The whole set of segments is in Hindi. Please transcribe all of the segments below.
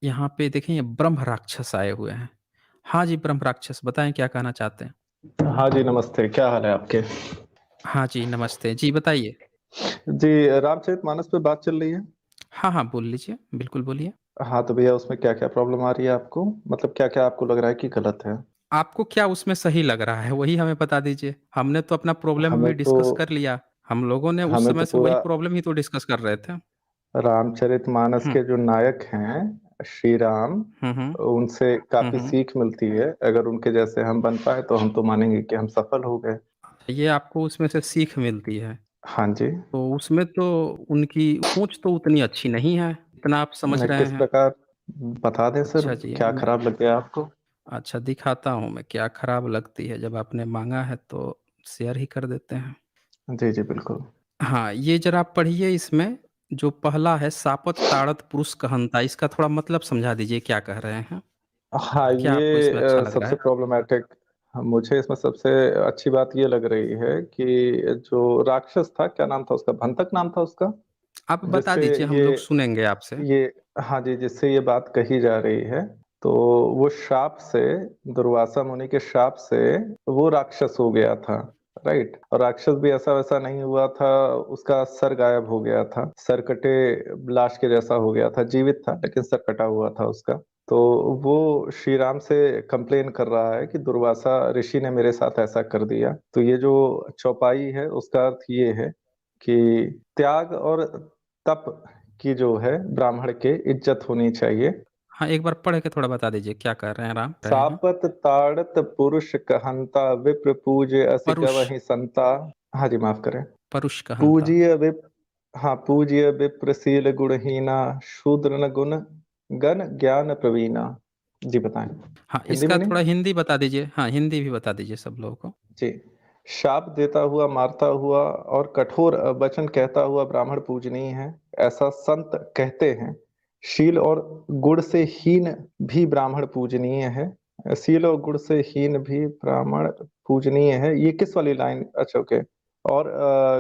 यहाँ पे देखें ये ब्रह्म राक्षस आए हुए हैं। हाँ जी, ब्रह्म राक्षस बताएँ क्या कहना चाहते हैं? हाँ जी, नमस्ते, क्या हाल है आपके? हाँ जी, नमस्ते। जी बताइए। जी, रामचरितमानस पे बात चल रही है? हाँ, हाँ, बोल लीजिए। बिल्कुल बोलिए। हाँ, तो भैया उसमें क्या-क्या प्रॉब्लम आ रही है आपको? मतलब क्या-क्या आपको लग रहा है कि गलत है? आपको क्या उसमें सही लग रहा है, वही हमें बता दीजिए। हमने तो अपना प्रॉब्लम हमें भी तो डिस्कस कर लिया। हम लोगों ने उस हमें तो समय से वही पूरा प्रॉब्लम ही तो डिस्कस कर रहे थे। रामचरितमानस हुँ। के जो नायक हैं, श्री राम, हुँ, हुँ। उनसे हुँ, काफ़ी हुँ। सीख मिलती है। अगर उनके जैसे हम बन पाएँ, तो हम तो मानेंगे कि हम सफल हो गए। ये आपको उसमें से सीख मिलती है। हाँ जी। तो उसमें तो उनकी सोच तो उतनी अच्छी नहीं है, इतना आप समझ मैं रहे किस हैं। प्रकार बता दें सर, अच्छा जी, क्या मैं खराब लग गया आपको? अच्छा दिखाता हूँ मैं क्या खराब लगती है, जब आपने माँगा है तो शेयर ही कर देते हैं। जी, जी, बिल्कुल। हाँ, ये ज़रा पढ़िए इसमें, जो पहला है सापत ताड़त पुरुष कहनता, इसका थोड़ा मतलब समझा दीजिए क्या कह रहे हैं? हाँ, क्या आपको ये इसमें अच्छा लग रहा सबसे है? प्रॉब्लमैटिक मुझे इसमें सबसे अच्छी बात ये लग रही है कि जो राक्षस था, क्या नाम था उसका? भंतक नाम था उसका? आप बता जिससे दीजिए हम ये लोग सुनेंगे आपसे। ये हाँ जी, जिससे ये बात कही जा रही है, तो वो शाप से दुर्वासा मुनि के शाप से वो राक्षस हो गया था, राइट? और राक्षस भी ऐसा-वैसा नहीं हुआ था, उसका सर गायब हो गया था। सर कटे लाश के जैसा हो गया था, जीवित था लेकिन सर कटा हुआ था उसका। तो वो श्री राम से कंप्लेन कर रहा है कि दुर्वासा ऋषि ने मेरे साथ ऐसा कर दिया। तो ये जो चौपाई है उसका अर्थ ये है कि त्याग और तप की जो है ब्राह्मण के इज्जत होनी चाहिए। हाँ, एक बार पढ़ के थोड़ा बता दीजिए क्या कह रहे हैं राम रहे हैं? सापत ताड़त पुरुष कहंता विप्र पूज्य अस परुष गवहि संता। हाँ जी, माफ़ करें। परुष कहनता। पूज्य विप हाँ, पूज्य विप्रशील गुणहीना शूद्र न गुण गण ज्ञान प्रवीणा। जी बताएँ। हाँ, हिंदी इसका मीनिंग? थोड़ा हिंदी बता दीजिए। हाँ, हिंदी भी बता दीजिए सब लोगों को। जी। शाप देता हुआ, मारता हुआ और कठोर वचन कहता हुआ ब्राह्मण पूजनीय है, ऐसा संत कहते हैं। शील और गुण से हीन भी ब्राह्मण पूजनीय है। शील और गुण से हीन भी ब्राह्मण पूजनीय है। ये किस वाली लाइन? अच्छा, ओके। और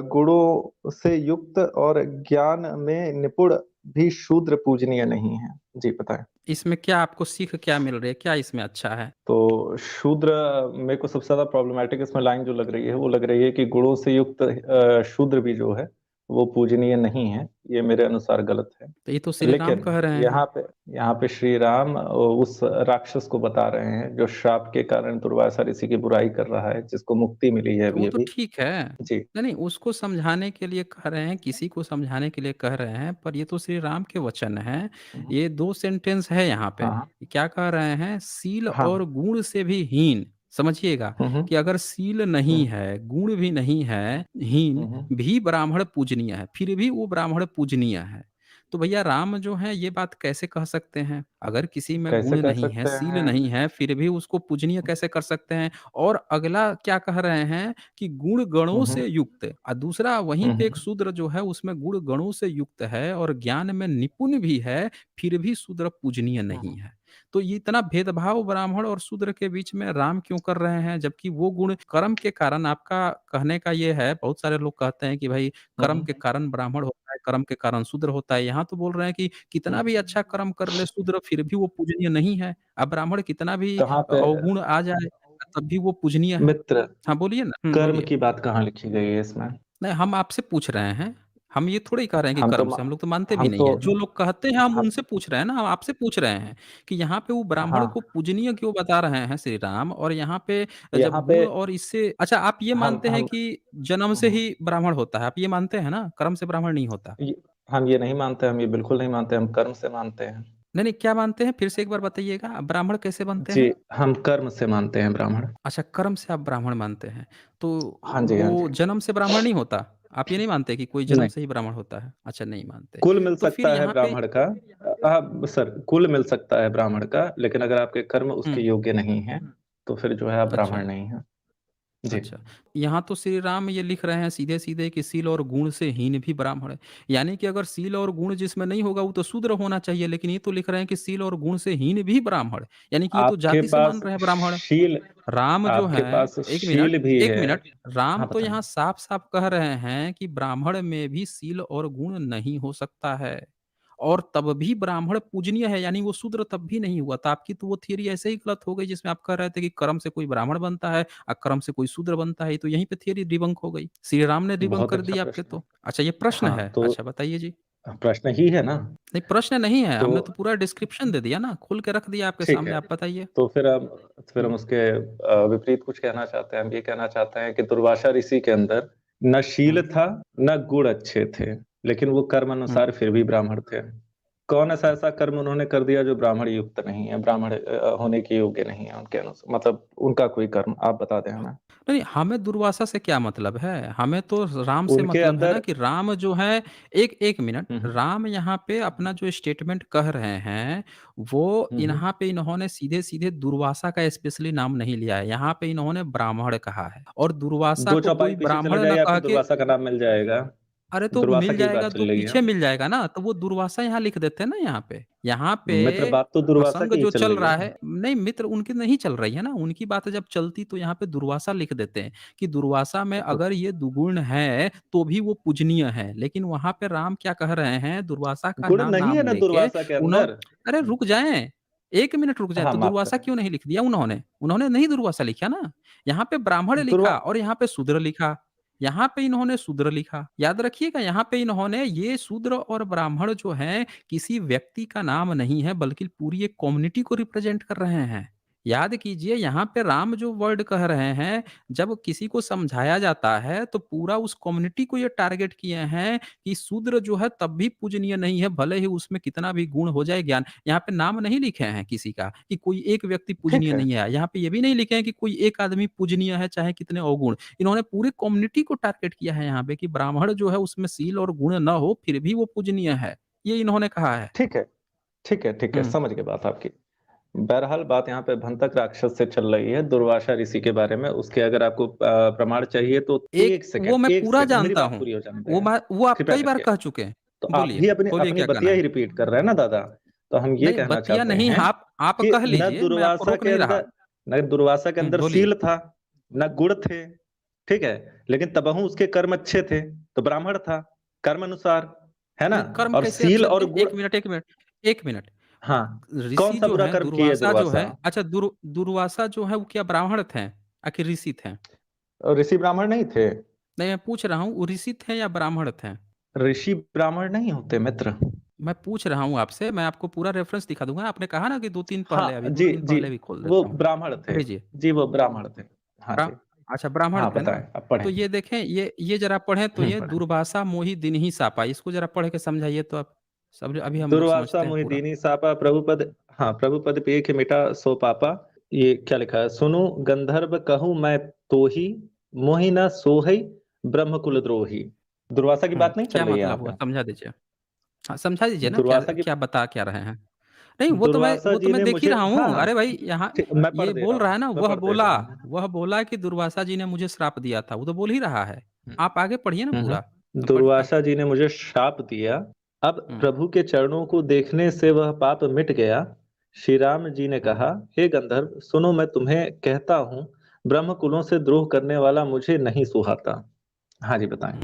गुणों से युक्त और ज्ञान में निपुण भी शूद्र पूजनीय नहीं है। जी, बताएँ। इसमें क्या आपको सीख क्या मिल रही है? क्या इसमें अच्छा है? तो शूद्र, मेरे को सबसे ज़्यादा प्रॉब्लमैटिक इसमें लाइन जो लग रही है, वो लग रही है कि गुणों से युक्त शूद्र भी जो है, वो पूजनीय नहीं है। ये मेरे अनुसार गलत है। तो ये तो श्री राम लेकिन कह रहे हैं। यहाँ पे श्री राम उस राक्षस को बता रहे हैं, जो श्राप के कारण दुर्वासा ऋषि की बुराई कर रहा है, जिसको मुक्ति मिली है तो वो तो अभी-अभी। ठीक है। जी। नहीं, नहीं उसको समझाने के लिए कह रहे हैं, किसी को समझाने के लिए कह रहे हैं, पर ये तो श्री राम के वचन हैं। हुँ, हुँ। ये 2 सेंटेंस है यहाँ पे। हाँ, हाँ। ये क्या कह रहे हैं? सील हाँ। और गुण से भी हीन, समझिएगा हुँ, हुँ। कि अगर सील हुँ। नहीं है, गुण भी नहीं है, हीन हुँ, हुँ। भी ब्राह्मण पूजनीय है, फिर भी वो ब्राह्मण पूजनीय है। तो भैया राम जो हैं ये बात कैसे कह सकते हैं? अगर किसी में कैसे गुण कह नहीं है, सकते सील हैं? नहीं है, फिर भी उसको पूजनीय कैसे कर सकते हैं? और अगला क्या कह रहे हैं कि गुण गणों हुँ, से हुँ। युक्त दूसरा वहीं हुँ, पे एक हुँ। शूद्र जो है उसमें गुण गणों से युक्त है और ज्ञान में निपुण भी है, फिर भी शूद्र पूजनीय हुँ, नहीं हुँ। है। तो ये इतना भेदभाव ब्राह्मण और शूद्र के बीच में राम क्यों कर रहे हैं? जबकि वो गुण कर्म के कारण आपका कहने का ये है, बहुत सारे लोग कहते हैं कि भाई हुँ, कर्म हुँ। के कारण ब्राह्मण होता है, कर्म के कारण शूद्र होता है। यहाँ तो बोल रहे हैं कि हुँ। कितना भी अच्छा कर्म कर ले शूद्र फिर भी वो पूजनीय नहीं है। अब ब्राह्मण कितना भी कहाँ पे अवगुण आ जाए तब भी वो पूजनीय है। मित्र, हाँ, बोलिए ना। हुँ, कर्म बोलिए। की बात कहाँ लिखी गई है इसमें? नहीं, हम आपसे पूछ रहे हैं। हम ये थोड़ी कह रहे हैं कि हम तो कर्म म से, हम लोग तो मानते भी हम नहीं तो हैं। जो लोग कहते हैं हम हम उनसे पूछ रहे हैं ना, हम आपसे पूछ रहे हैं कि यहाँ पे वो ब्राह्मण हाँ, को पूजनीय क्यों बता रहे हैं श्री राम और यहाँ पे यहाँ जब पे गुण और इससे अच्छा आप ये मानते हैं हम कि जन्म से हुँ, ही ब्राह्मण होता है, आप ये मानते हैं ना? कर्म से ब्राह्मण नहीं होता? ये हम ये नहीं मानते, हम ये बिल्कुल नहीं मानते, हम कर्म से मानते हैं। नहीं, नहीं क्या मानते हैं? फिर से एक बार बताइएगा। ब्राह्मण कैसे बनते जी, हैं? हम कर्म से मानते हैं ब्राह्मण। अच्छा, कर्म से आप ब्राह्मण मानते हैं। तो हाँ जी, वो हाँ जी। जन्म से ब्राह्मण नहीं होता? आप ये नहीं मानते कि कोई जन्म नहीं, से ही ब्राह्मण होता है? अच्छा, नहीं मानते। कुल मिल तो फिर सकता है यहाँ पे ब्राह्मण का सर कुल मिल सकता है ब्राह्मण का, लेकिन अगर आपके कर्म हुँ, उसके योग्य नहीं हैं, तो फिर जो है आप अच्छा। ब्राह्मण नहीं हैं। जी। अच्छा, यहाँ तो श्री राम ये लिख रहे हैं सीधे-सीधे कि सील और गुण से हीन भी ब्राह्मण है। यानी कि अगर सील और गुण जिसमें नहीं होगा वो तो शूद्र होना चाहिए, लेकिन ये तो लिख रहे हैं कि सील और गुण से हीन भी ब्राह्मण। यानी कि ये तो आपके जाति से मान पास रहे हैं ब्राह्मण। शील राम जो आपके हैं पास 1 मिनट, शील भी 1 है। मिनट, राम हाँ, तो बताएँ। यहाँ साफ-साफ कह रहे हैं कि ब्राह्मण में भी सील और गुण नहीं हो सकता है। और तब भी ब्राह्मण पूजनीय है, यानी वो शूद्र तब भी नहीं हुआ। तो आपकी तो वो थियरी ऐसे ही गलत हो गई जिसमें आप कह रहे थे कि कर्म से कोई ब्राह्मण बनता है, अकर्म से कोई शूद्र बनता है, तो यहीं पे थियरी डिबंक हो गई। श्री राम ने डिबंक बहुत कर अच्छा दी आपके प्रश्न है। तो। अच्छा ये प्रश्न हाँ, है, तो अच्छा बताइए जी। प्रश्न ही है ना। नहीं प्रश्न नहीं है, तो हमने तो पूरा डिस्क्रिप्शन दे दिया ना, खोल के रख दिया आपके ठीक सामने, है। आप बताइए। तो फिर हम हुँ, उसके विपरीत कुछ कहना चाहते हैं। हम ये कहना चाहते हैं कि दुर्वासा ऋषि के अंदर न शील हुँ, था, न गुण अच्छे थे, लेकिन वो कर्म हुँ। अनुसार फिर भी ब्राह्मण थे। कौन ऐसा कर्म उन्होंने कर दिया जो ब्राह्मण युक्त नहीं है, ब्राह्मण होने के योग्य नहीं है उनके अनुसार, मतलब उनका कोई कर्म आप बता दें हमें। नहीं, हमें दुर्वासा से क्या मतलब है? हमें तो राम से उनके मतलब है ना अंदर कि राम जो है एक मिनट, हुँ, हुँ। राम यहाँ पे अपना जो स्टेटमेंट कह रहे हैं, वो हुँ, हुँ। यहाँ पे इन्होंने सीधे-सीधे दुर्वासा का स्पेशली नाम नहीं लिया है। यहाँ पे इन्होंने ब्राह्मण कहा है और दुर्वासा 2 को चौपाई कोई पीछे चले ब्राह्मण ना जाइए, कह आपको के। दुर्वासा का नाम मिल जाएगा। अरे तो दुर्वासा मिल की जाएगा बात तो चल रही है। पीछे मिल जाएगा ना, तो वो दुर्वासा यहाँ लिख देते हैं ना यहाँ पे। यहाँ पे मित्र, बात तो दुर्वासा प्रसंग की ही जो चल चल रही है। रहा है नहीं मित्र उनकी नहीं चल रही है ना, उनकी बात जब चलती तो यहाँ पे दुर्वासा लिख देते हैं कि दुर्वासा में तो अगर ये दुगुण है, तो भी वो पूजनीय है। लेकिन वहाँ पे राम क्या कह रहे हैं, दुर्वासा का गुण नहीं है नाम ना लेके दुर्वासा के उन्हों अंदर। अरे रुक जाएँ, 1 मिनट रुक जाएँ, हाँ, तो माफ़ दुर्वासा करें। क्यों नहीं लिख दिया उन्होंने? उन्होंने नहीं दुर्वासा लिखा ना, यहाँ पे ब्राह्मण दुर्वा लिखा और यहाँ पे शूद्र लिखा। यहाँ पे इन्होंने शूद्र लिखा। याद रखिएगा यहाँ पे इन्होंने ये शूद्र और ब्राह्मण जो हैं किसी व्यक्ति का नाम नहीं है बल्कि पूरी एक कम्युनिटी को रिप्रेजेंट कर रहे हैं। याद कीजिए यहाँ पे राम जो वर्ड कह रहे हैं, जब किसी को समझाया जाता है तो पूरा उस कम्युनिटी को ये टारगेट किए हैं कि शूद्र जो है तब भी पूजनीय नहीं है, भले ही उसमें कितना भी गुण हो जाए, ज्ञान। यहाँ पे नाम नहीं लिखे हैं किसी का कि कोई एक व्यक्ति ठीक पूजनीय है, नहीं है। यहाँ पे ये भी नहीं लिखे हैं कि कोई एक आदमी पूजनीय है चाहे कितने अवगुण। इन्होंने पूरी कम्युनिटी को टारगेट किया है यहाँ पे कि ब्राह्मण जो है उसमें सील और गुण ना हो फिर भी वो पूजनीय है। ये इन्होंने कहा है। ठीक है, ठीक है, ठीक है, हुँ। समझ गए बात आपकी। बहरहाल बात यहाँ पे भंतक राक्षस से चल रही है, दुर्वासा ऋषि के बारे में। उसके अगर आपको प्रमाण चाहिए तो एक 1 वो सेकंड, मैं 1 पूरा सेकंड मेरी जानता बात हूँ। पूरी हो जाने वो दें, मैं वो आप कृपया कई बार करके। कह चुके हैं। तो आप बोलिए, भी अपनी बोलिए अपनी क्या कहना बतिया ही है? रिपीट कर रहे हैं ना दादा। तो हम ये नहीं कहना बतिया चाहते नहीं हैं आप कि कह लीजिए, मैं आपको रोक नहीं रहा। न दुर्वासा के अंदर बोलिए। सील था, न गुण थे, ठीक है? लेकिन तबहू उसके कर्म अच्छे थे, तो ब्राह्मण था, कर्म अनुसार, है ना? नहीं कर्म और कैसे सील अच्छे थे? और गुण 1 मिनट। हाँ, ऋषि कौन-सा जो बुरा हैं, कर्म किए दुर्वासा जो दुर्वासा? है अच्छा दुर्वासा जो है वो क्या ब्राह्मण थे? आखिर ऋषि थे? ऋषि ब्राह्मण नहीं थे? नहीं मैं पूछ रहा हूँ वो ऋषि थे या ब्राह्मण थे? ऋषि ब्राह्मण नहीं होते मित्र। मैं पूछ रहा हूँ आपसे, मैं आपको पूरा रेफ़रेंस दिखा दूँगा। आपने कहा ना कि 2-3 पढ़ ले, हाँ, अभी जी, 2-3 जी, पढ़ ले भी खोल वो देता हूँ। ब्राह्मण थे। भेजिए। जी, वो ब्राह्मण थे। हाँ ब्रा जी। अच्छा ब्राह्मण हाँ, थे ना? बताएँ, आप पढ़ें। तो ये देखें ये ज़रा पढ़ें तो ये पढ़ें। दुर्वासा मोहि दीन्हि शापा, इसको ज़रा पढ़ के समझाइए तो आप। सब अभी हम लोग दुर्वासा समझते हैं पूरा। मोहिदीनी सापा प्रभुपद, हाँ, प्रभुपद पेख मिटा सो पापा। ये क्या लिखा है? सुनो गंधर्व कहूँ मैं तोहि, मोहि न सोहै ब्रह्म कुल द्रोही। दुर्वासा की हुँ, बात नहीं चल क्या रही है यहाँ मतलब हुआ? पे? समझा दीजिए। हाँ, समझा दीजिए ना क्या दुर्वासा की क्या बता क्या रहे हैं? नहीं दुर्वासा वो तो जी मैं ने देख ही मुझे रहा हाँ, हूँ। हाँ, अरे भाई यहाँ मैं पढ़ ये दे रहा बोल रहा है हूँ, ना मैं पढ़ दे रहा हूँ। वह बोला कि दुर्वासा जी ने मुझे श्राप दिया था। वो तो बोल ही रहा है। हुँ, आप आगे पढ़िए ना हुँ, पूरा, हुँ। मैं पढ़ता हूँ। दुर्वासा जी ने मुझे श्राप दिया, अब हुँ, प्रभु के चरणों को देखने से वह पाप मिट गया। श्री राम जी ने हुँ। कहा, हे गंधर्व सुनो मैं तुम्हें कहता हूँ, ब्रह्म कुलों से द्रोह करने वाला मुझे नहीं सुहाता। हाँ जी, बताएँ।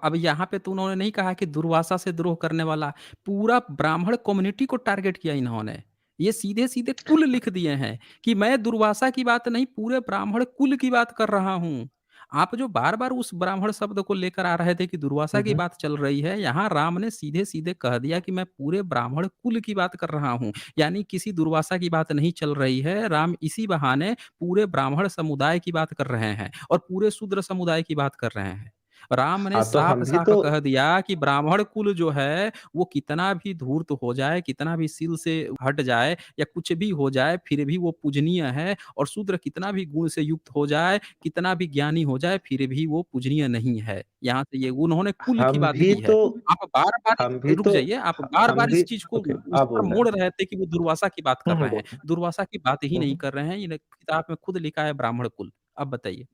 अब यहाँ पे तो उन्होंने नहीं कहा कि दुर्वासा से द्रोह करने वाला, पूरा ब्राह्मण कम्युनिटी को टारगेट किया इन्होंने। ये सीधे-सीधे कुल लिख दिए हैं कि मैं दुर्वासा की बात नहीं, पूरे ब्राह्मण कुल की बात कर रहा हूँ। आप जो बार-बार उस ब्राह्मण शब्द को लेकर आ रहे थे कि दुर्वासा हुँ, की हुँ। बात चल रही है, यहाँ राम ने सीधे-सीधे कह दिया कि मैं पूरे ब्राह्मण कुल की बात कर रहा हूँ। यानी किसी दुर्वासा की बात नहीं चल रही है, राम इसी बहाने पूरे ब्राह्मण समुदाय की बात कर रहे हैं और पूरे शूद्र समुदाय की बात कर रहे हैं। राम ने हाँ, तो हम भी साफ-साफ तो कह दिया कि ब्राह्मण कुल जो है, वो कितना भी धूर्त हो जाए, कितना भी सील से हट जाए या कुछ भी हो जाए, फिर भी वो पूजनीय है और शूद्र कितना भी गुण से युक्त हो जाए, कितना भी ज्ञानी हो जाए, फिर भी वो पूजनीय नहीं है। यहाँ से ये उन्होंने कुल की हम बात भी की है। तो आप बार-बार हम भी रुक तो जाइए, आप हम बार-बार भी इस चीज़ को ओके, उस आप पर बोल रहे मोड़ हैं। रहे थे कि वो दुर्वासा की बात हुँ, कर हुँ, रहे हैं। बोलिए। दुर्वासा की बात ही हुँ, नहीं हुँ। कर रहे हैं, इन किताब में खुद लिखा है ब्राह्मण कुल। अब बताइए,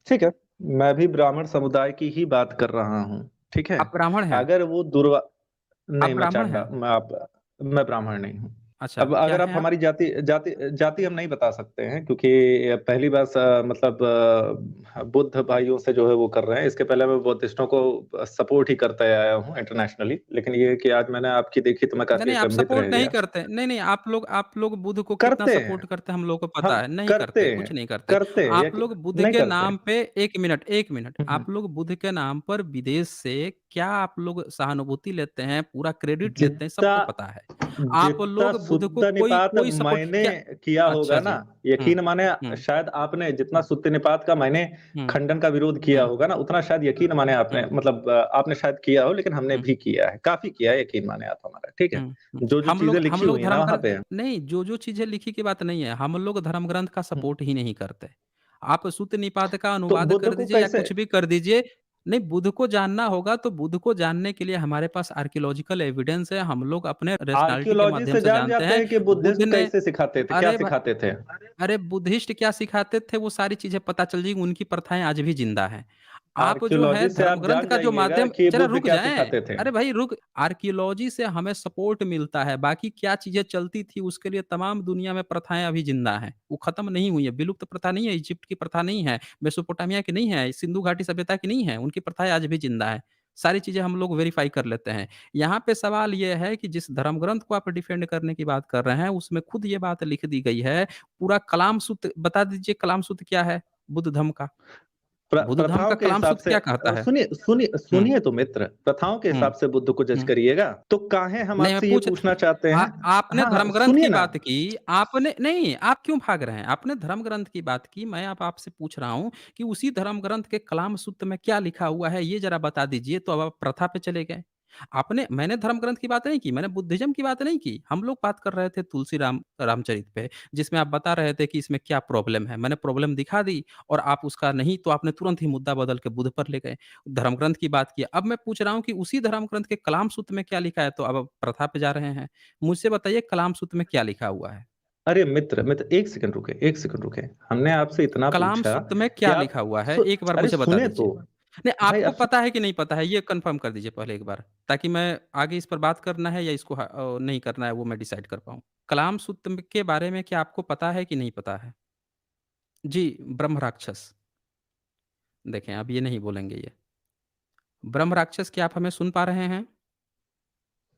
ठीक है, मैं भी ब्राह्मण समुदाय की ही बात कर रहा हूँ, ठीक है? आप ब्राह्मण हैं? अगर वो दुर्वा आप नहीं, ब्राह्मण हैं? मैं ब्राह्मण नहीं हूँ। अच्छा, अब क्या अगर आप हैं आप? हमारी जाति जाति जाति हम नहीं बता सकते हैं क्योंकि पहली बात मतलब बुद्ध भाइयों से जो है वो कर रहे हैं। इसके पहले मैं बुद्धिस्टों को सपोर्ट ही करते आया हूँ इंटरनेशनली। लेकिन ये है कि आज मैंने आपकी देखी तो मैं नहीं, काफ़ी नहीं, आप स्तंभित सपोर्ट रह नहीं गया। करते। नहीं, नहीं, आप लोग बुध को कितना करते हैं, सपोर्ट करते हैं हम लोगों को हम पता है। नहीं करते करते, कुछ हैं, नहीं करते। करते हैं आप यकी लोग बुध नहीं के करते हैं। नाम पे 1 मिनट, 1 मिनट, हुँ, हुँ। आप लोग बुध के नाम पर विदेश से क्या आप लोग सहानुभूति लेते हैं, पूरा क्रेडिट लेते हैं, जितना सबको पता है। आप जितना लोग बुध को सुत्त कोई निपात कोई सपोर्ट मैंने क्या किया होगा अच्छा ना, जी। हुँ, यकीन माने हुँ, शायद आपने जितना हुँ, सुत्त निपात का मैंने हुँ, खंडन का विरोध किया हुँ, होगा ना, उतना शायद यकीन माने आपने हुँ, मतलब आपने शायद किया हो लेकिन हमने हुँ, भी किया है, काफ़ी किया है यकीन माने आप हमारा, ठीक है? हुँ, हुँ। जो-जो हम चीज़ें लोग हम लिखी लोग हुई है ना धर्म वहाँ ग्रंथ पे नहीं, जो-जो चीज़ें लिखी की बात नहीं है, हम लोग धर्म ग्रंथ का हुँ, सपोर्ट ही नहीं करते। आप सुत्त निपात का तो अनुवाद बुद्ध कर को दीजिए या कैसे कुछ भी कर दीजिए। नहीं, बुध को जानना होगा तो बुध को जानने के लिए हमारे पास आर्कियोलॉजिकल एविडेंस है, हम लोग अपने रैशनैलिटी के आर्कियोलॉजी माध्यम से से जान जानते जाते हैं। हैं कि बुद्ध बुद्धिस्ट ने कैसे सिखाते थे, क्या अरे भ सिखाते थे? अरे बुद्धिस्ट क्या सिखाते थे वो सारी चीज़ें पता चल जाएगी, उनकी प्रथाएँ आज भी ज़िंदा हैं। आप जो है आर्कियोलॉजी से धर्म आप ग्रंथ जान का जो जाइएगा माध्यम कि ज़रा बुद्ध रुक क्या जाएँ। सिखाते थे। अरे भाई रुक आर्कियोलॉजी से हमें सपोर्ट मिलता है, बाकी क्या चीज़ें चलती थी उसके लिए तमाम दुनिया में प्रथाएँ अभी ज़िंदा हैं। वो खत्म नहीं हुई है, विलुप्त प्रथा नहीं है, इजिप्ट की प्रथा नहीं है, मेसोपोटामिया की नहीं है, सिंधु घाटी सभ्यता की नहीं है, उनकी प्रथाएँ आज भी ज़िंदा हैं। सारी चीज़ें हम लोग वेरीफ़ाई कर लेते हैं। यहाँ पे सवाल ये है कि जिस धर्म ग्रंथ को आप डिफेंड करने की बात कर रहे हैं, उसमें खुद ये बात लिख दी गई है, पूरा कलाम सूत्र बता दीजिए कलाम सूत्र क्या है? बुद्ध धम्म का? बुद्ध धम्म प्रथाओं का के कलाम हिसाब सूत्र से क्या कहता है? सुनिए सुनिए हुँ, सुनिए तो मित्र, प्रथाओं के हुँ, हिसाब से बुद्ध को जज हुँ। करिएगा, तो काहे हम नहीं, मैं आपसे ये पूछ पूछना चाहते हैं आपने हाँ, हाँ, धर्म ग्रंथ सुनिए की ना। बात की, आपने नहीं, आप क्यों भाग रहे हैं? आपने धर्म ग्रंथ की बात की, मैं अब आपसे पूछ रहा हूँ कि उसी धर्म ग्रंथ के कलाम सूत्र में क्या लिखा हुआ है, ये ज़रा बता दीजिए, तो अब आप प्रथा पे चले गए। मैंने धर्म ग्रंथ की बात नहीं की, मैंने बुद्धिज़्म की बात नहीं की। हम लोग बात कर रहे थे तुलसी रामचरित पे, जिसमें आप बता रहे थे कि इसमें क्या प्रॉब्लम है। मैंने प्रॉब्लम दिखा दी और आप उसका नहीं तो आपने तुरंत ही मुद्दा बदल के बुध पर ले गए। धर्म ग्रंथ की बात की। अब मैं पूछ रहा हूँ कि उसी धर्म ग्रंथ के कलाम सूत्र में क्या लिखा है? तो अब आप प्रथा पे जा रहे हैं। मुझसे बताइए कलाम सूत्र में क्या लिखा हुआ है? अरे मित्र, मित्र 1 सेकंड रुके, 1 सेकंड रुके। हमने आपसे इतना कलाम पूछा सूत्र में कि क्या आप लिखा हुआ है? एक बार अरे मुझे बता सुने दीजिए। तो, नहीं, भाई आपको आप पता है कि नहीं पता है? ये कन्फर्म कर दीजिए पहले एक बार, ताकि मैं आगे इस पर बात करना है या इसको नहीं करना है वो मैं डिसाइड कर पाऊँ। कलाम सूत्र के बारे में क्या आपको पता है कि नहीं पता है? जी, ब्रह्म राक्षस। देखें, अब ये नहीं बोलेंगे ये। ब्रह्म राक्षस क्या आप हमें सुन पा रहे हैं?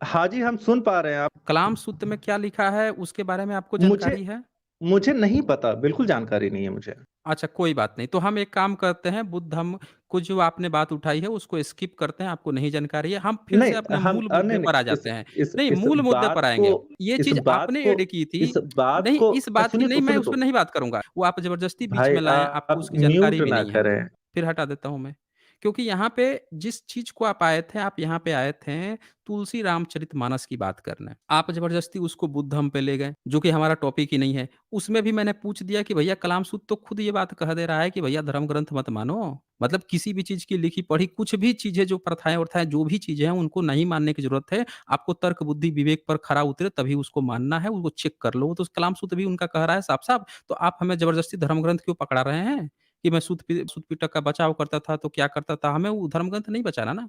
हाँ जी, हम सुन पा रहे हैं आप कलाम सूत्र में क्या लिखा है उसके बारे में आपको मुझे जानकारी है? मुझे नहीं पता, बिल्कुल जानकारी नहीं है मुझे। अच्छा, कोई बात नहीं। तो हम एक काम करते हैं, बुद्ध धम्म को जो आपने बात उठाई है, उसको स्किप करते हैं, आपको नहीं जानकारी है। हम फिर नहीं, से अपने हम मूल मुद्दे नहीं, नहीं, पर आ जाते हैं। इस नहीं, इस मूल मुद्दे पर बात को आएँगे। ये इस चीज़ बात आपने को ऐड की थी। इस बात नहीं, को इस बात की नहीं, मैं सुनिए उस तो, पे नहीं बात करूँगा। वो आप ज़बरदस्ती बीच भाई में लाए हैं, आपको आप उसकी म्यूट जानकारी भी ना नहीं है। करें। फिर हटा देता हूँ मैं। क्योंकि यहाँ पे जिस चीज़ को आप आए थे, आप यहाँ पे आए थे तुलसी रामचरितमानस की बात करने। आप ज़बरदस्ती उसको बुद्ध धम्म पे ले गए, जो कि हमारा टॉपिक ही नहीं है। उसमें भी मैंने पूछ दिया कि भैया कलाम सूत्र तो खुद ये बात कह दे रहा है कि भैया धर्म ग्रंथ मत मानो। मतलब किसी भी चीज़ की लिखी पढ़ी कुछ भी चीज़ें जो प्रथाएँ-वथाएँ जो भी चीज़ें हैं उनको नहीं मानने की ज़रूरत है। आपको तर्क, बुद्धि, विवेक पर खरा उतरे तभी उसको मानना है, उसको चेक कर लो। वो तो कलाम सूत्र भी उनका कह रहा है साफ-साफ, तो आप हमें ज़बरदस्ती धर्म ग्रंथ क्यों पकड़ा रहे हैं? कि मैं सुत-पिटक का बचाव करता था तो क्या करता था? हमें वो धर्म ग्रंथ नहीं बचाना ना।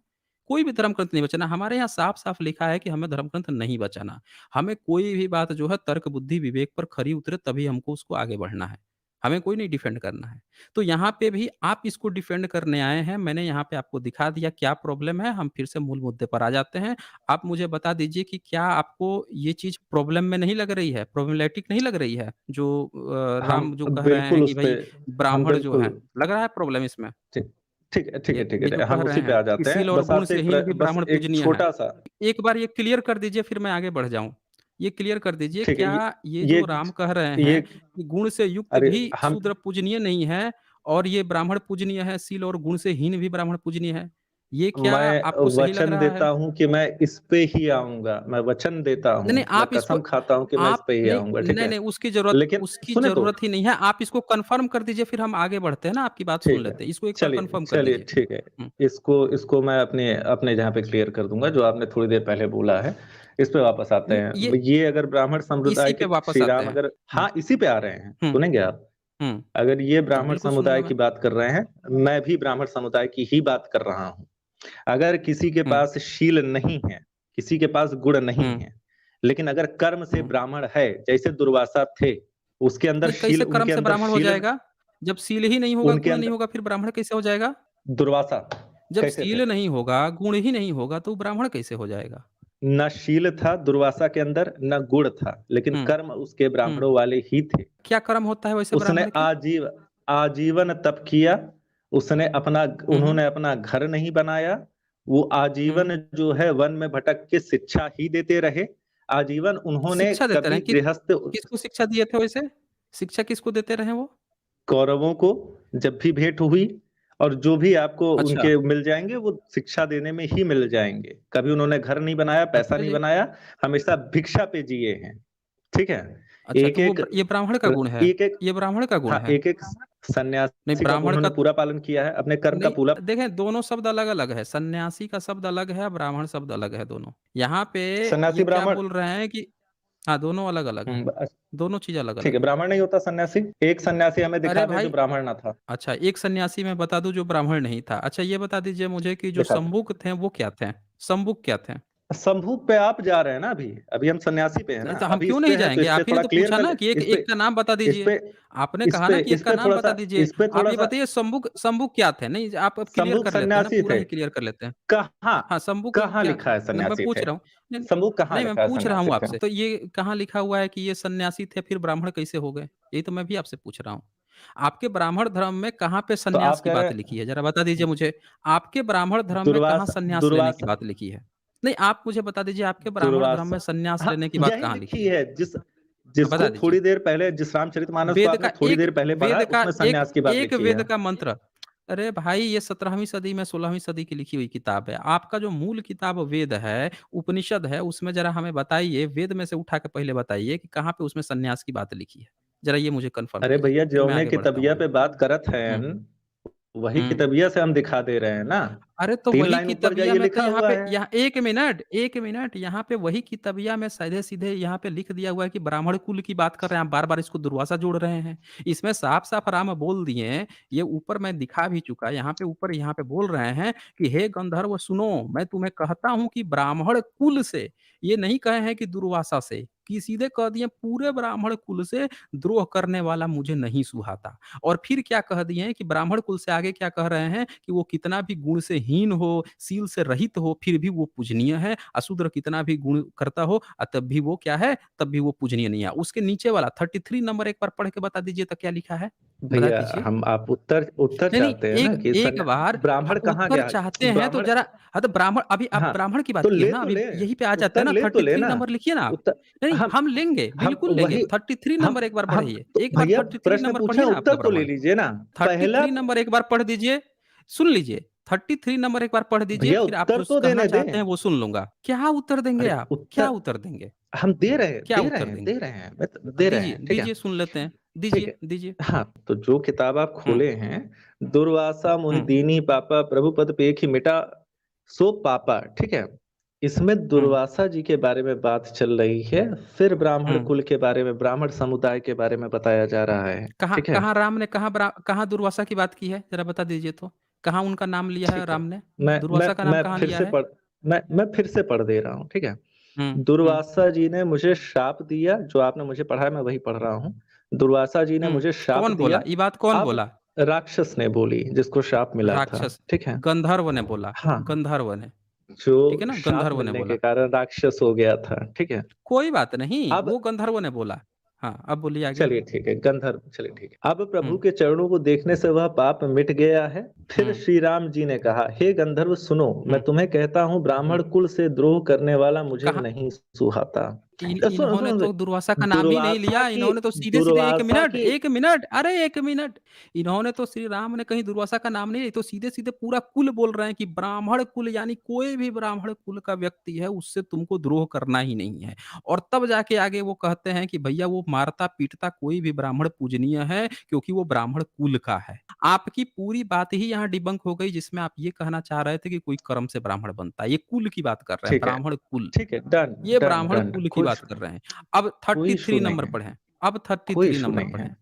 कोई भी धर्म ग्रंथ नहीं बचाना। हमारे यहाँ साफ-साफ लिखा है कि हमें धर्म ग्रंथ नहीं बचाना। हमें कोई भी बात जो है तर्क, बुद्धि, विवेक पर खरी उतरे तभी हमको उसको आगे बढ़ना है। हमें कोई नहीं डिफेंड करना है। तो यहाँ पे भी आप इसको डिफेंड करने आए हैं, मैंने यहाँ पे आपको दिखा दिया क्या प्रॉब्लम है, हम फिर से मूल मुद्दे पर आ जाते हैं। आप मुझे बता दीजिए कि क्या आपको ये चीज़ प्रॉब्लम में नहीं लग रही है, प्रॉब्लमैटिक नहीं लग रही है? जो हम राम जो कह रहे हैं बिल्कुल कि उस पे भई हम ब्राह्मण जो बिल्कुल हैं, लग रहा है प्रॉब्लम इसमें? ठीक ठीक है, ठीक है, ठीक ये जो है। कह हम रहे उसी पे हैं आ कि जाते सील हैं। और गुण से हीन भी बस ब्राह्मण एक पूजनीय है। छोटा-सा एक बार ये क्लियर कर दीजिए फिर मैं आगे बढ़ जाऊँ। ये क्लियर कर दीजिए ठीक है, क्या ये ये जो राम कह रहे ये हैं कि गुण से युक्त अरे भी हम शूद्र पूजनीय नहीं है और ये ब्राह्मण पूजनीय है, सील और गुण से हीन भी ब्राह्मण पूजनीय है। ये क्या मैं आपको सही लग वचन रहा देता है? हूँ कि मैं इस पे ही आऊँगा। मैं वचन देता नहीं, नहीं हूँ, मैं आप इसको कसम खाता हूँ कि मैं इस आप पे ही नहीं, आऊँगा, ठीक नहीं, है? नहीं लेकिन उसकी सुने तो ज़रूरत ही नहीं है। आप इसको कन्फर्म कर दीजिए फिर हम आगे बढ़ते हैं ना, आपकी बात सुन ठीक है। लेते हैं। इसको एक बार चलिए कन्फर्म कर चलिए दीजिए। ठीक है। हुँ, इसको इसको मैं अपने अपने जहाँ पे क्लियर कर दूँगा, जो आपने थोड़ी देर पहले बोला है। इस पे वापस आते हैं। ये ये अगर ब्राह्मण समुदाय इसी के पे वापस श्री आते राम हैं। अगर हुँ, हाँ, इसी पे आ रहे हैं, हुँ, सुनेंगे आप? हुँ। अगर ये जी, ब्राह्मण बिल्कुल सुनूँगा समुदाय मैं। की बात कर रहे हैं, मैं भी ब्राह्मण समुदाय की ही बात कर रहा हूँ। अगर किसी के हुँ, पास शील नहीं है, किसी के पास गुण नहीं हुँ, है, लेकिन अगर कर्म से हुँ। ब्राह्मण है, जैसे दुर्वासा थे, उसके अंदर नहीं, शील कैसे कर्म उनके से अंदर ब्राह्मण हो शील जाएगा? जब सील ही नहीं होगा, उनके गुण नहीं अंदर होगा, फिर ब्राह्मण कैसे हो जाएगा? दुर्वासा जब कैसे थे? सील नहीं होगा, गुण ही नहीं होगा, तो ब्राह्मण कैसे हो जाएगा? न शील था दुर्वासा के अंदर, न गुण था, लेकिन हुँ, कर्म उसके हुँ। ब्राह्मणों वाले ही थे। क्या कर्म होता है वैसे उसने ब्राह्मण के? आजीवन तप किया, उसने अपना हुँ, हुँ, उन्होंने अपना घर नहीं बनाया, वो हुँ। आजीवन जो है वन में भटक के शिक्षा ही देते रहे, आजीवन उन्होंने शिक्षा देते कभी रहें, गृहस्थ किसको शिक्षा दिए थे वैसे? शिक्षा किसको देते रहे वो? कौरवों को जब भी भेंट हुई और जो भी आपको अच्छा, उनके मिल जाएँगे, वो शिक्षा देने में ही मिल जाएँगे। कभी उन्होंने घर नहीं बनाया, पैसा अच्छा नहीं जी। बनाया, हमेशा भिक्षा पे जिए हैं। ठीक है? अच्छा, तो वो एक-एक ये ब्राह्मण का गुण है? एक-एक ये ब्राह्मण का गुण हाँ, है? एक-एक नहीं, सन्यासी का ब्राह्मण उन्होंने का पूरा पालन किया है, अपने कर्म का नहीं, पूरा देखें दोनों शब्द अलग-अलग है, सन्यासी का शब्द अलग है, ब्राह्मण शब्द अलग है दोनों। यहाँ पे ये सन्यासी क्या ब्राह्मण बोल रहे हैं कि हाँ, दोनों अलग-अलग हुँ, हैं, ब दोनों चीज़ ठीक अलग-अलग है, है। ब्राह्मण नहीं होता सन्यासी? एक सन्यासी हमें दिखा अरे दें जो भाई ब्राह्मण ना था, अच्छा, एक सन्यासी मैं बता दूँ जो ब्राह्मण नहीं था। अच्छा ये बता दीजिए मुझे कि जो दिखा दें। शंभुक थे वो क्या थे? शंभुक क्या थे? शंभू पे आप जा रहे हैं ना अभी, अभी हम सन्यासी पे हैं ना, नहीं तो हम अभी क्यों इस पे नहीं हैं तो जाएँगे? इस पे आप ही ने थोड़ा तो क्लियर पूछा कर ना ले कि एक इस पे एक का नाम बता इस दीजिए। पे आपने कहा ना कि इस एक का पे नाम बता थोड़ा-सा दीजिए। इस पे आप ये थोड़ा-सा बताइए शंभुक शंभुक क्या थे? नहीं आप अब क्लियर शंभू कर लेते हैं ना, सन्यासी पूरा थे। ही क्लियर कर लेते हैं। कहाँ हाँ, शंभुक कहाँ क्या लिखा है नहीं मैं सन्यासी पूछ थे? रहा हूँ। नहीं, शंभू कहाँ नहीं मैं लिखा है पूछ रहा हूँ सन्यासी थे? आपसे। तो ये कहाँ लिखा हुआ है कि ये सन्यासी थे फिर ब्राह्मण कैसे हो गए? यही तो मैं भी आपसे पूछ रहा हूँ। आपके ब्राह्मण धर्म में कहाँ पे तो सन्यास आप की कह रहे बात लिखी हैं है? ज़रा बता दीजिए मुझे। आपके ब्राह्मण धर्म में कहाँ दुर्वासा सन्यास लेने की दुर्वासा बात लिखी है? नहीं, आप मुझे बता दीजिए आपके ब्राह्मण धर्म में दुर्वासा सन्यास हाँ, लेने की बात यही कहाँ लिखी लिखी है? है बता जिसको दीजिए। थोड़ी देर पहले जिस रामचरितमानस को वेद आपने का थोड़ी एक देर पहले पढ़ा वेद है, का उसमें एक सन्यास की बात एक लिखी वेद है। का मंत्र अरे भाई ये 17वीं सदी में 16वीं सदी की लिखी हुई किताब है। आपका जो मूल किताब वेद है, उपनिषद है, उसमें ज़रा हमें बताइए, वेद में से उठा के पहले बताइए कि कहाँ पे उसमें सन्यास की बात लिखी है? ज़रा ये मुझे कन्फर्म अरे कीजिए, भैया फिर मैं जौने आगे बढ़ता हूँ किताबिया आगे। पे बात करत हुँ, हन, वही हुँ। किताबिया से हम दिखा दे रहे हैं ना। अरे तो 3 वही लाइन ऊपर किताबिया जाइए में तो लिखा यहाँ हुआ पे है। यहाँ 1 मिनट यहाँ पे वही किताबिया में सीधे-सीधे यहाँ पे लिख दिया हुआ है कि ब्राह्मण कुल की बात कर रहे हैं, आप बार-बार इसको दुर्वासा जोड़ रहे हैं। इसमें साफ-साफ राम बोल दिए हैं, ये ऊपर मैं दिखा भी चुका, यहाँ पे ऊपर यहाँ पे बोल रहे हैं कि हे गंधर्व सुनो, मैं तुम्हें कहता हूँ कि ब्राह्मण कुल से, ये नहीं कहे हैं कि दुर्वासा से, कि सीधे कह दिए पूरे ब्राह्मण कुल से द्रोह करने वाला मुझे नहीं सुहाता। और फिर क्या कह दिए हैं कि ब्राह्मण कुल से आगे क्या कह रहे हैं कि वो कितना भी गुण से हीन हो, सील से रहित हो, फिर भी वो पूजनीय है। अशूद्र कितना भी गुण करता हो तब भी वो क्या है, तब भी वो पूजनीय नहीं है। उसके नीचे वाला 33 नंबर एक बार पढ़ के बता दीजिए तो क्या लिखा है? बता भैया दीजिए। हम आप उत्तर उत्तर नहीं, नहीं, चाहते हैं ना एक कि एक बार ब्राह्मण कहाँ उत्तर गया? चाहते हैं तो ब्राह्मण ज़रा हाँ, तो ब्राह्मण अभी आप हाँ, ब्राह्मण की तो बात की है ले ना, तो अभी ले, यहीं पे आ जाते हैं उत्तर ना, ले तो ले 33 ना। नंबर लिखिए ना आप। उत्तर नहीं, हम हम लेंगे, हम बिल्कुल लेंगे। वही 33 नंबर एक बार हम पढ़िए। तो एक बार भैया 33 प्रश्न नंबर पूछे पढ़िए ना उत्तर आपका तो ले ब्राह्मण। लीजिए ना। पहला 33 नंबर एक बार पढ़ दीजिए। सुन लीजिए, 33 नंबर एक बार पढ़ दीजिए, भैया फिर आप उत्तर जो तो कहना देने चाहते हैं दें। वो सुन लूँगा। क्या उत्तर देंगे अरे आप? क्या उत्तर उत्तर देंगे? हम दे रहे हैं क्या दे रहे उत्तर हैं देंगे? दे रहे हैं मैं तो दे रहे दीजिए, हैं, ठीक है? दीजिए सुन लेते हैं। ठीक दीजिए, है। दीजिए। हाँ, तो जो किताब आप हुँ, खोले हैं, दुर्वासा मुनि हुँ, दीनी पापा प्रभु पद पेखि मिटा सो पापा, ठीक है? इसमें हुँ, दुर्वासा जी के बारे में बात चल रही है, फिर ब्राह्मण हुँ। कुल के बारे में, ब्राह्मण समुदाय के बारे में बताया जा रहा है, कहाँ ठीक है? कहाँ राम ने कहाँ दुर्वासा की बात की है? ज़रा बता दीजिए तो? कहाँ उनका नाम लिया है ठीक है। राम ने? दुर्वासा का नाम मैं कहाँ फिर लिया से है? मैं फिर से पढ़ दे रहा हूँ, ठीक है? हुँ, हुँ, दुर्वासा जी ने मुझे श्राप दिया, जो आपने मुझे पढ़ाया मैं वही पढ़ रहा हूँ। दुर्वासा जी ने हुँ। मुझे श्राप कौन दिया, बोला? ये बात कौन अब बोला? राक्षस ने बोली जिसको श्राप मिला था, राक्षस, ठीक है? गंधर्व ने बोला, हाँ, गंधर्व ने। ठीक है जो ना? श्राप गंधर्व ने मिलने के बोला। कारण राक्षस हो गया था, ठीक है? कोई बात नहीं, अब वो गंधर्व ने बोला। हाँ, अब बोलिए आगे। चलिए ठीक है, गंधर्व चलिए ठीक है। अब हुँ, प्रभु के चरणों को देखने से वह पाप मिट गया है। फिर हुँ, श्री राम जी ने कहा, हे गंधर्व सुनो, हुँ, मैं तुम्हें कहता हूँ हुँ। ब्राह्मण कुल से द्रोह करने वाला मुझे कहाँ नहीं सुहाता। सुनो इन्होंने सुनो तो दुर्वासा का नाम ही नहीं दुर्वासा लिया, की इन्होंने तो सीधे-सीधे 1 दुर्वासा मिनट, की 1 मिनट, अरे 1 मिनट। इन्होंने तो श्री राम ने कहीं दुर्वासा का नाम नहीं लिया, ये तो सीधे-सीधे पूरा कुल बोल रहे हैं कि ब्राह्मण कुल यानी कोई भी ब्राह्मण कुल का व्यक्ति है, उससे तुमको द्रोह करना ही नहीं है। और तब जाके आगे वो कहते हैं कि भैया वो मारता-पीटता कोई भी ब्राह्मण पूजनीय है, क्योंकि वो ब्राह्मण कुल का है। आपकी पूरी बात ही यहाँ डिबंक हो गई जिसमें आप ये कहना चाह रहे थे कि कोई कर्म से ब्राह्मण बनता है। ये कुल की बात कर रहे हैं, ब्राह्मण कुल। ठीक है, डन ये डन ब्राह्मण डन कुल की कोई बात इशू कर नहीं, रहे हैं। अब कोई इशू 33 नहीं नंबर है, पढ़ें, अब कोई 33 इशू नंबर नहीं है, पढ़ें।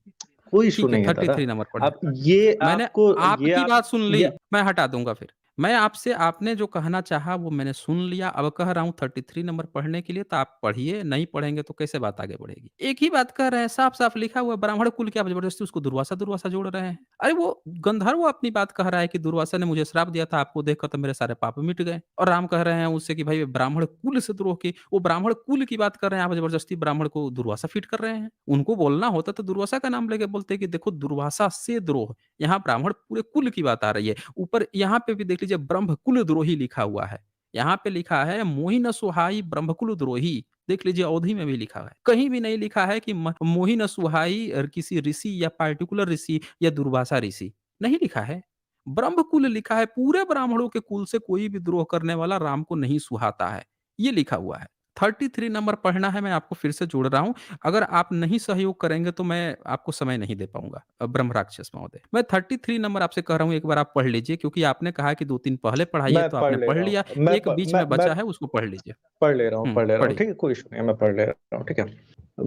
कोई इशू ठीक है, नहीं है दादा। 33 नंबर पढ़ें। अब ये मैंने आपको ये आपकी आप बात सुन ली, ये मैं हटा दूँगा फिर। मैं आपसे आपने जो कहना चाहा वो मैंने सुन लिया, अब कह रहा हूँ 33 नंबर पढ़ने के लिए तो आप पढ़िए, नहीं पढ़ेंगे तो कैसे बात आगे बढ़ेगी? एक ही बात कह रहे हैं, साफ-साफ लिखा हुआ है ब्राह्मण कुल की आप ज़बरदस्ती उसको दुर्वासा-दुर्वासा जोड़ रहे हैं। अरे वो गंधर्व अपनी बात कह रहा है कि दुर्वासा ने मुझे श्राप दिया था, आपको देखकर तो मेरे सारे पाप मिट गए और राम कह रहे हैं उससे कि भाई ब्राह्मण कुल से द्रोह की वो ब्राह्मण कुल की बात कर रहे हैं, आप ज़बरदस्ती ब्राह्मण को दुर्वासा फिट कर रहे हैं। उनको बोलना होता तो दुर्वासा का नाम लेके बोलते कि देखो दुर्वासा से द्रोह, यहाँ ब्राह्मण पूरे कुल की बात आ रही है। ऊपर यहाँ पे भी देख लीजिए ब्रह्मकुल द्रोही लिखा हुआ है। यहाँ पे लिखा है मोहि न सुहाई ब्रह्मकुल द्रोही। देख लीजिए अवधी में भी लिखा है। कहीं भी नहीं लिखा है कि मोहि न सुहाई किसी ऋषि या पार्टिकुलर ऋषि या दुर्वासा ऋषि, नहीं लिखा है। ब्रह्मकुल लिखा है, पूरे ब्राह्मणों के कुल से कोई भी द्रोह करने वाला राम को नहीं सुहाता है। ये लिखा हुआ है। 33 नंबर पढ़ना है, मैं आपको फिर से जोड़ रहा हूँ। अगर आप नहीं सहयोग करेंगे तो मैं आपको समय नहीं दे पाऊँगा ब्रह्म राक्षस महोदय। मैं 33 नंबर आपसे कह रहा हूँ एक बार आप पढ़ लीजिए क्योंकि आपने कहा कि 2-3 पहले पढ़ाइए मैं तो पढ़ आपने ले पढ़ रहा लिया, हूँ, मैं एक प बीच में मैं बचा है उसको पढ़ लीजिए। पढ़ ले रहा हूँ, हुँ, पढ़ ले रहा हूँ, पढ़िए। ठीक है? कोई इश्यू नहीं है, मैं पढ़ ले रहा हूँ, ठीक है?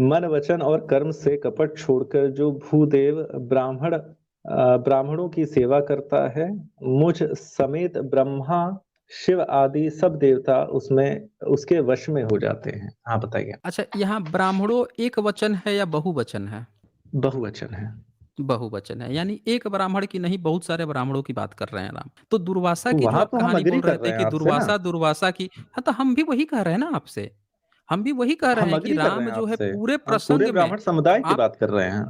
मन, वचन और कर्म से कपट छोड़कर जो भूदेव ब्राह्मणों की सेवा करता है, मुझ समेत ब्रह्मा, शिव आदि सब देवता उसमें उसके वश में हो जाते हैं। हाँ, बताइए? अच्छा यहाँ ब्राह्मणों एक वचन है या बहुवचन है? बहुवचन है। बहुवचन है, यानी एक ब्राह्मण की नहीं बहुत सारे ब्राह्मणों की बात कर रहे हैं राम। तो दुर्वासा की जो वहाँ आप तो हम कहानी एग्री बोल कर रहे रहे थे हैं कि आपसे ना, दुर्वासा की हाँ, तो हम भी वही कह रहे हैं ना आपसे। हम भी वही कह रहे हम हैं कि एग्री कर रहे राम हैं जो है आपसे। पूरे हम पूरे प्रसंग में ब्राह्मण समुदाय की आप बात कर रहे हैं।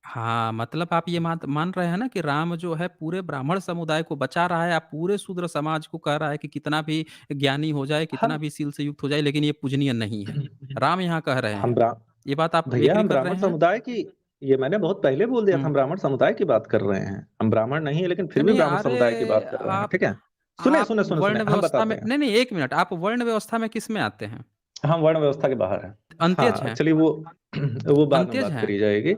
हाँ, मतलब आप ये मान रहे हैं ना कि राम जो है पूरे ब्राह्मण समुदाय को बचा रहा है, आप पूरे शूद्र समाज को कह रहा है कि कितना भी ज्ञानी हो जाए, कितना हम भी सील से युक्त हो जाए, लेकिन ये पूजनीय नहीं है। राम यहाँ कह रहे हम हैं। ब्रा ये बात आप भैया एग्री हम कर रहे ब्राह्मण हैं? समुदाय की ये मैंने बहुत पहले बोल दिया था, हुँ। हम ब्राह्मण समुदाय की बात कर रहे हैं। हम ब्राह्मण नहीं है लेकिन फिर नहीं, भी नहीं, ब्राह्मण समुदाय की अरे! बात कर रहे हैं, आप ठीक है? सुनिए, आप सुनिए, सुनिए, वर्ण सुनिए, हम व्यवस्था बताते में हैं। नहीं, नहीं, 1 मिनट, आप वर्ण व्यवस्था में किसमें आते हैं? हम वर्ण व्यवस्था के बाहर हैं। अंत्यज हाँ, हैं चलिए वो वो बाद में अंत्यज बात हैं? करी जाएगी।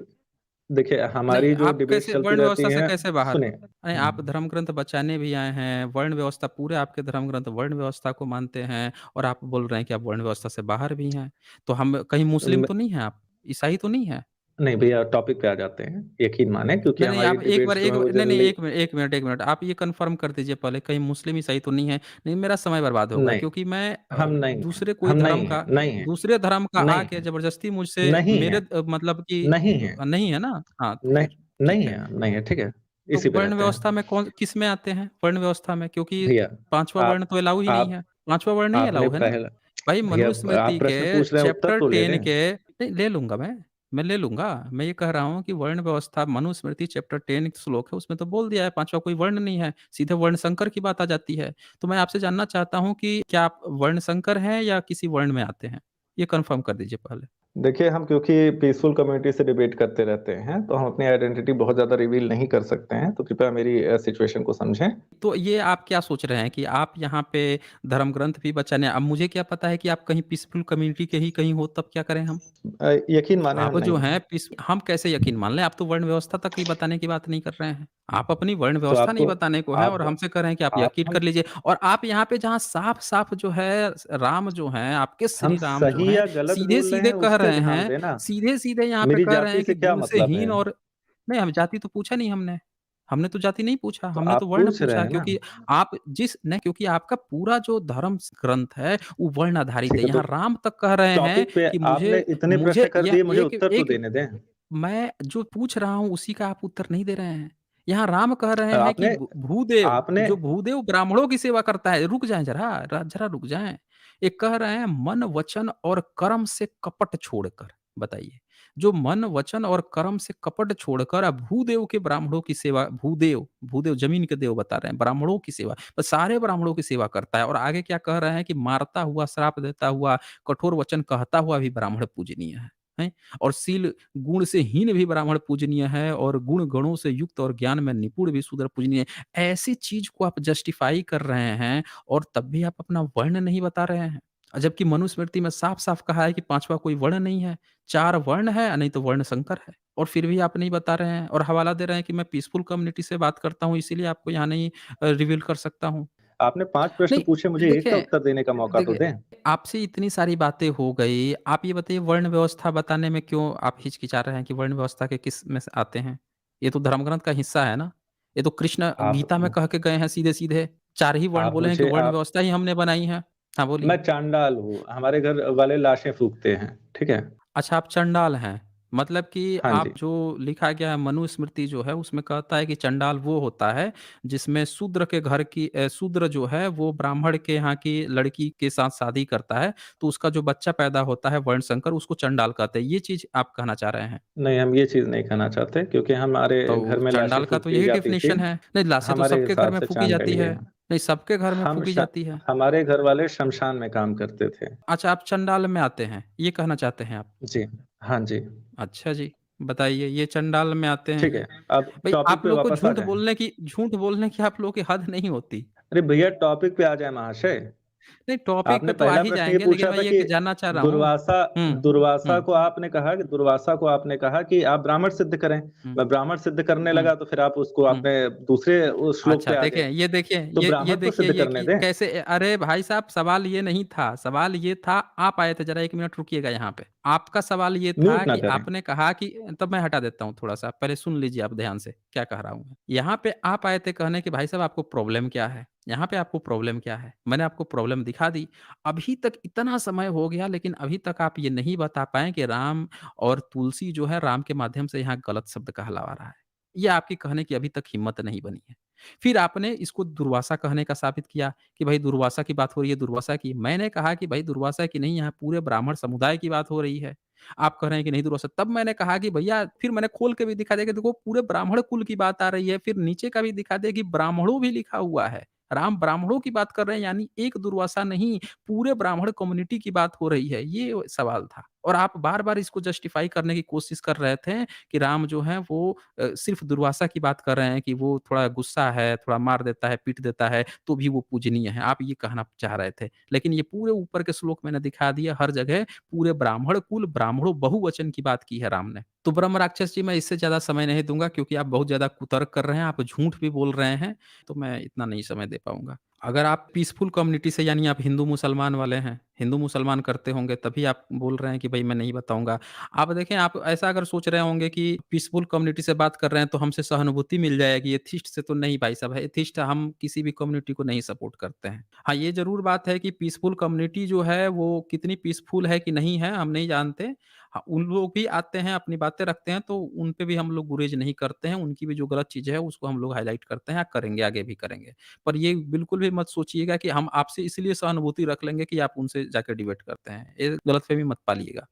देखिए, नहीं, हमारी जो आप डिबेट कैसे चलती वर्ण रहती व्यवस्था से हैं कैसे बाहर? सुनिए नहीं, आप धर्म ग्रंथ बचाने भी आए हैं, वर्ण व्यवस्था पूरे आपके धर्म ग्रंथ वर्ण व्यवस्था को मानते हैं और आप बोल रहे हैं कि आप वर्ण व्यवस्था से बाहर भी हैं। तो हम कहीं मुस्लिम म तो नहीं हैं आप? ईसाई तो नहीं हैं? नहीं भैया टॉपिक पे आ जाते हैं, यकीन मानें क्योंकि नहीं, नहीं, हमारी आप एक बार डिबेट्स जो एक हैं वो नहीं, नहीं, जनरली 1 मिनट, आप ये कन्फर्म कर दीजिए पहले कहीं मुस्लिम ईसाई तो नहीं है? नहीं, मेरा समय बर्बाद होगा नहीं, क्योंकि मैं हम नहीं हैं, दूसरे कोई हम धर्म नहीं हैं, का नहीं हैं, दूसरे धर्म का नहीं आके हैं, ज़बरदस्ती मुझसे नहीं मेरे हैं, मतलब कि नहीं हैं। नहीं है ना? हाँ, तो नहीं फिर नहीं ठीक है। है नहीं है, ठीक है? तो इसी पे वर्ण रहते व्यवस्था हैं। में कौन किसमें आते हैं? वर्ण व्यवस्था में क्योंकि भैया 5वाँ वर्ण आप तो अलाउ ही नहीं आप है। 5वाँ वर्ण नहीं आपने अलाउ है ना? पहला भाई भैया आप मनुस्मृति के प्रश्न पूछ रहे हैं, उत्तर चैप्टर तो ले 10 लें। के नहीं ले लूँगा मैं ले लूँगा। मैं ये कह रहा हूँ कि वर्ण व्यवस्था मनुस्मृति चैप्टर 10 श्लोक है उसमें तो बोल दिया है 5वाँ कोई वर्ण नहीं है, सीधे वर्ण संकर की बात आ जाती है। तो मैं आपसे जानना चाहता हूँ कि क्या आप वर्ण संकर हैं या किसी वर्ण में आते हैं? ये कन्फर्म कर दीजिए पहले। देखिए, हम क्योंकि पीसफुल कम्युनिटी से डिबेट करते रहते हैं, तो हम अपनी आइडेंटिटी बहुत ज़्यादा रिवील नहीं कर सकते हैं, तो कृपया मेरी सिचुएशन को समझें। तो ये आप क्या सोच रहे हैं कि आप यहाँ पे धर्म ग्रंथ भी बचाने अब मुझे क्या पता है कि आप कहीं पीसफुल कम्युनिटी के ही कहीं हो तब क्या करें हम? यकीन मानें हम आप जो नहीं हैं हैं। पीस हम कैसे यकीन मान लें? आप तो वर्ण व्यवस्था तक ही बताने की बात नहीं कर रहे हैं। आप अपनी वर्ण तो व्यवस्था नहीं बताने को है और आपको हमसे कह रहे हैं कि आप आप यकीन कर लीजिए और आप यहाँ पे जहाँ साफ-साफ जो है राम जो हैं, आपके हम श्री राम जो सही हैं, या गलत बोल रहे सीधे-सीधे हैं, कह उस पे रहे ध्यान हैं दें ना। सीधे-सीधे यहाँ पे मेरी कह रहे जाति हैं से कि क्या गुण से मतलब है? हीन और नहीं, हम जाति तो पूछा नहीं हमने। हमने तो जाति नहीं पूछा, तो हमने तो आप वर्ण पूछ रहे पूछा हैं ना। क्योंकि आप जिस नहीं क्योंकि आपका पूरा जो धर्म ग्रंथ है, वो वर्ण आधारित ठीक है। है, तो यहाँ राम तक कह रहे हैं टॉपिक पे कि आपने मुझे इतने प्रश्न मुझे कर यह दिए, मुझे एक उत्तर तो एक देने दें। मैं जो पूछ रहा हूँ उसी का आप उत्तर नहीं दे रहे हैं। यहाँ राम कह रहे हैं कि आपने आपने भूदेव ब्राह्मणों की सेवा करता है। रुक जाएँ ज़रा रुक जाएँ। ये कह रहे हैं मन, वचन और कर्म से कपट छोड़कर, बताइए। जो मन, वचन और कर्म से कपट छोड़कर भूदेव के ब्राह्मणों की सेवा भूदेव ज़मीन के देव बता रहे हैं, ब्राह्मणों की सेवा, बस सारे ब्राह्मणों की सेवा करता है और आगे क्या कह रहे हैं कि मारता हुआ, श्राप देता हुआ, कठोर वचन कहता हुआ भी ब्राह्मण पूजनीय है। हैं? और शील गुण से हीन भी ब्राह्मण पूजनीय है और गुण गणों से युक्त और ज्ञान में निपुण भी शूद्र पूजनीय है। ऐसी चीज को आप जस्टिफाई कर रहे हैं और तब भी आप अपना वर्ण नहीं बता रहे हैं। जबकि मनुस्मृति में साफ-साफ कहा है कि 5वां कोई वर्ण नहीं है, 4 वर्ण है नहीं तो वर्ण संकर है। और फिर भी आप नहीं बता रहे हैं और हवाला दे रहे हैं कि मैं पीसफुल कम्युनिटी से बात करता हूँ इसीलिए आपको यहाँ नहीं रिवील कर सकता हूँ। आपने 5 प्रश्न नहीं, पूछे, मुझे एक का देखें उत्तर देने का मौका तो देखिए, दें। आपसे इतनी सारी बातें हो गई, आप ये बताइए वर्ण व्यवस्था बताने में क्यों आप हिचकिचा रहे हैं कि वर्ण व्यवस्था के किस में से आते हैं? ये तो धर्म ग्रंथ का हिस्सा है ना? ये तो कृष्ण आप गीता में कह के गए हैं सीधे-सीधे। 4 ही वर्ण आप बोले हैं कि मुझे वर्ण आप व्यवस्था ही हमने बनाई है। हाँ, मैं बोलिए। चांडाल हूँ, हमारे घर वाले लाशें फूँकते हैं, ठीक है? अच्छा, आप चंडाल हैं। मतलब कि हाँ आप जी। जो लिखा गया है मनुस्मृति जो है उसमें कहता है कि चंडाल वो होता है जिसमें शूद्र के घर की शूद्र जो है वो ब्राह्मण के यहाँ की लड़की के साथ शादी करता है, तो उसका जो बच्चा पैदा होता है वर्णशंकर उसको चंडाल कहते हैं। ये चीज़ आप कहना चाह रहे हैं? नहीं, हम ये चीज़ नहीं कहना चाहते क्योंकि हमारे तो घर में लाशें चंडाल का फूँक तो दी यही जाती थी, डेफ़िनेशन है। नहीं, लाशें तो हमारे सबके घर हिसाब में से फूँकी जाती चांडाली है। है। नहीं, सबके घर में हम फूँकी श जाती है। हमारे घर वाले श्मशान में काम करते थे। अच्छा, आप चंडाल में आते हैं, ये कहना चाहते हैं आप? जी, हाँ जी। अच्छा जी, बताइए ये चंडाल में आते ठीक हैं। है, अब भई टॉपिक आप पे लोग को वापस आ जाएँ। झूठ बोलने की आप लोगों की हद नहीं होती। अरे भैया टॉपिक पे आ जाएँ महाशय। नहीं, टॉपिक आपने पे तो आ पहला ही प्रश्न ये जाएँगे, लेकिन पूछा मैं था ये कि क जानना चाह रहा हूँ। दुर्वासा हुँ, दुर्वासा हुँ, को आपने कहा कि दुर्वासा को आपने कहा कि आप ब्राह्मण सिद्ध करें। हुँ, मैं ब्राह्मण सिद्ध करने हुँ, लगा तो फिर आप उसको हुँ। आपने दूसरे श्लोक अच्छा, पे आ गए। देखें, ये देखिए तो ये ब्राह्मण तो देखिए सिद्ध ये करने कि दें, कैसे अरे भाई साहब सवाल ये नहीं था, सवाल ये था आप आए थे ज़रा 1 मिनट रुकिएगा यहाँ पे। आपका सवाल ये था म्यूट ना कि करें। आपने कहा कि तब मैं हटा देता हूँ थोड़ा-सा, पहले सुन लीजिए आप ध्यान से, क्या कह रहा हूँ मैं। यहाँ पे आप आए थे कहने कि भाई साहब आपको प्रॉब्लम क्या है? यहाँ पे आपको प्रॉब्लम क्या है? मैंने आपको प्रॉब्लम दिखा दी। अभी तक इतना समय हो गया लेकिन अभी तक आप ये नहीं बता पाए कि राम और तुलसी जो है राम के माध्यम से यहाँ गलत शब्द कहलावा रहा है। ये आपकी कहने की अभी तक हिम्मत नहीं बनी है। फिर आपने इसको दुर्वासा कहने का साबित किया कि भाई दुर्वासा की बात हो रही है दुर्वासा की। मैंने कहा कि भाई दुर्वासा की नहीं यहाँ पूरे ब्राह्मण समुदाय की बात हो रही है। आप कह रहे हैं कि नहीं दुर्वासा तब मैंने कहा कि भैया फिर मैंने खोल के भी दिखा दिया कि देखो पूरे ब्राह्मण कुल की बात आ रही है। फिर नीचे का भी दिखा दिया कि ब्राह्मणों भी लिखा हुआ है। राम ब्राह्मणों की बात कर रहे हैं यानी एक दुर्वासा नहीं पूरे ब्राह्मण कम्युनिटी की बात हो रही है। ये सवाल था। और आप बार-बार इसको जस्टिफाई करने की कोशिश कर रहे थे कि राम जो है वो सिर्फ़ दुर्वासा की बात कर रहे हैं कि वो थोड़ा गुस्सा है, थोड़ा मार देता है, पीट देता है, तो भी वो पूजनीय है। आप ये कहना चाह रहे थे। लेकिन ये पूरे ऊपर के श्लोक मैंने दिखा दिया हर जगह पूरे ब्राह्मण कुल, ब्राह्मणों बहुवचन की बात की है राम ने। तो ब्रह्म राक्षस जी मैं इससे ज़्यादा समय नहीं दूँगा क्योंकि आप बहुत ज़्यादा कुतर्क कर रहे हैं, आप झूठ भी बोल रहे हैं, तो मैं इतना नहीं समय दे पाऊँगा। अगर आप पीसफुल कम्युनिटी से यानी आप हिंदू-मुसलमान वाले हैं, हिंदू-मुसलमान करते होंगे तभी आप बोल रहे हैं कि भई मैं नहीं बताऊँगा। आप देखें आप ऐसा अगर सोच रहे होंगे कि पीसफुल कम्युनिटी से बात कर रहे हैं तो हमसे सहानुभूति मिल जाएगी, एथिस्ट से तो नहीं भाई साहब, एथिस्ट हम किसी भी कम्युनिटी को नहीं सपोर्ट करते हैं। हाँ, ये ज़रूर बात है कि पीसफुल कम्युनिटी जो है वो कितनी पीसफुल है कि नहीं है हम नहीं जानते। हाँ, उन लोग भी आते हैं, अपनी बातें रखते हैं तो उन पे भी हम लोग गुरेज नहीं करते हैं, उनकी भी जो गलत चीज़ें हैं उसको हम लोग हाइलाइट करते हैं, करेंगे, आगे भी करेंगे। पर ये बिल्कुल भी मत सोचिएगा कि हम आपसे इसलिए सहानुभूति रख लेंगे कि आप उनसे जाके डिबेट करते हैं। ये गलतफ़हमी मत पालिएगा।